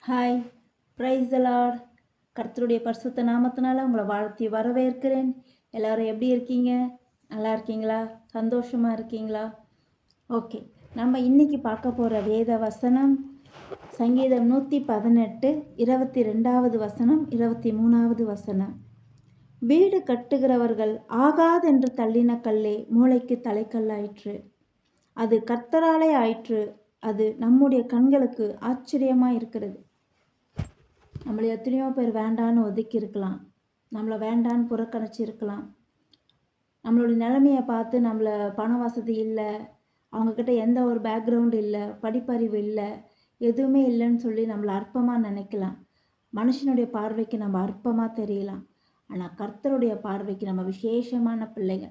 Hi, praise the Lord. கர்த்தருடைய பரிசுத்த நாமத்தினால உங்களை வாழ்த்தி வரவேற்கிறேன். எல்லாரும் எப்படி இருக்கீங்க? நல்லா இருக்கீங்களா? சந்தோஷமா இருக்கீங்களா? ஓகே, நம்ம இன்னைக்கு பார்க்க போகிற வேத வசனம் சங்கீதம் 118 22வது வசனம் 23வது வசனம். வீடு கட்டுகிறவர்கள் ஆகாதென்று தள்ளின கல்லே மூளைக்கு தலைக்கல்லாயிற்று. அது கர்த்தராலே ஆயிற்று. அது நம்முடைய கண்களுக்கு ஆச்சரியமாக இருக்கிறது. நம்மளை எத்தனையோ பேர் வேண்டான்னு ஒதுக்கி இருக்கலாம், நம்மளை வேண்டான்னு புறக்கணிச்சு இருக்கலாம். நம்மளுடைய நிலைமையை பார்த்து நம்மளை பண வசதி இல்லை, அவங்கக்கிட்ட எந்த ஒரு பேக்ரவுண்டு இல்லை, படிப்பறிவு இல்லை, எதுவுமே இல்லைன்னு சொல்லி நம்மளை அற்பமாக நினைக்கலாம். மனுஷனுடைய பார்வைக்கு நம்ம அற்பமாக தெரியலாம். ஆனால் கர்த்தருடைய பார்வைக்கு நம்ம விசேஷமான பிள்ளைங்க.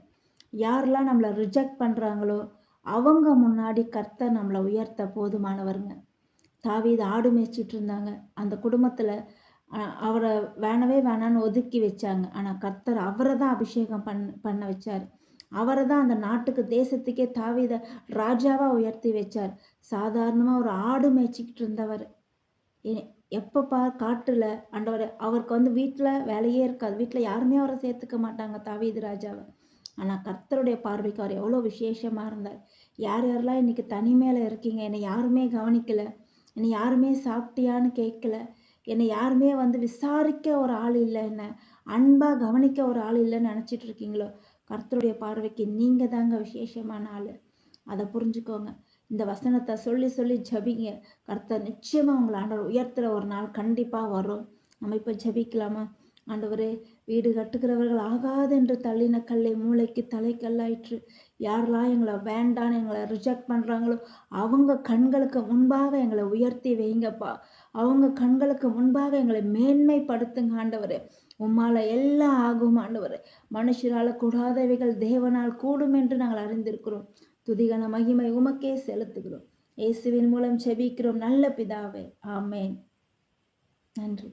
யாரெல்லாம் நம்மளை ரிஜெக்ட் பண்ணுறாங்களோ அவங்க முன்னாடி கர்த்தர் நம்மளை உயர்த்த போதுமானவருங்க. தாவீது ஆடு மேய்ச்சிட்டு இருந்தாங்க. அந்த குடும்பத்தில் அவரை வேணவே வேணான்னு ஒதுக்கி வச்சாங்க. ஆனால் கர்த்தர் அவரை தான் அபிஷேகம் பண்ண வச்சார். அவரை தான் அந்த நாட்டுக்கு தேசத்துக்கே தாவீதை ராஜாவாக உயர்த்தி வச்சார். சாதாரணமாக ஒரு ஆடு மேய்ச்சிக்கிட்டு இருந்தவர் எப்போ காட்டில் ஆண்டவர் அவருக்கு வீட்டில் வேலையே இருக்காது. வீட்டில் யாருமே அவரை சேர்த்துக்க மாட்டாங்க தாவீது ராஜாவை. ஆனால் கர்த்தருடைய பார்வைக்கு அவர் எவ்வளோ விசேஷமாக இருந்தார். யார் யாரெல்லாம் இன்னைக்கு தனிமையில் இருக்கீங்க, என்னை யாருமே கவனிக்கலை, என்னை யாருமே சாப்பிட்டியான்னு கேட்கல, என்னை யாருமே விசாரிக்க ஒரு ஆள் இல்லை, என்னை அன்பாக கவனிக்க ஒரு ஆள் இல்லைன்னு நினச்சிட்டு இருக்கீங்களோ, கர்த்தருடைய பார்வைக்கு நீங்கள் தாங்க விசேஷமான ஆள். அதை புரிஞ்சுக்கோங்க. இந்த வசனத்தை சொல்லி சொல்லி ஜபிங்க. கர்த்தர் நிச்சயமாக உங்களை ஆண்டவர் உயர்த்துகிற ஒரு நாள் கண்டிப்பாக வரும். நம்ம இப்போ ஜபிக்கலாமா? ஆண்டவரே, வீடு கட்டுகிறவர்கள் ஆகாது என்று தள்ளின கல்லை மூளைக்கு தலைக்கல்லாயிற்று. யாரெல்லாம் எங்களை வேண்டான்னு எங்களை ரிஜெக்ட் பண்ணுறாங்களோ அவங்க கண்களுக்கு முன்பாக எங்களை உயர்த்தி வைங்கப்பா. அவங்க கண்களுக்கு முன்பாக எங்களை மேன்மைப்படுத்துங்க ஆண்டவரே. உம்மால எல்லாம் ஆகும் ஆண்டவரே. மனுஷரால் கூடாதவைகள் தேவனால் கூடும் என்று நாங்கள் அறிந்திருக்கிறோம். துதிகன மகிமை உமக்கே செலுத்துகிறோம். இயேசுவின் மூலம் செபிக்கிறோம் நல்ல பிதாவே. ஆமேன். நன்றி.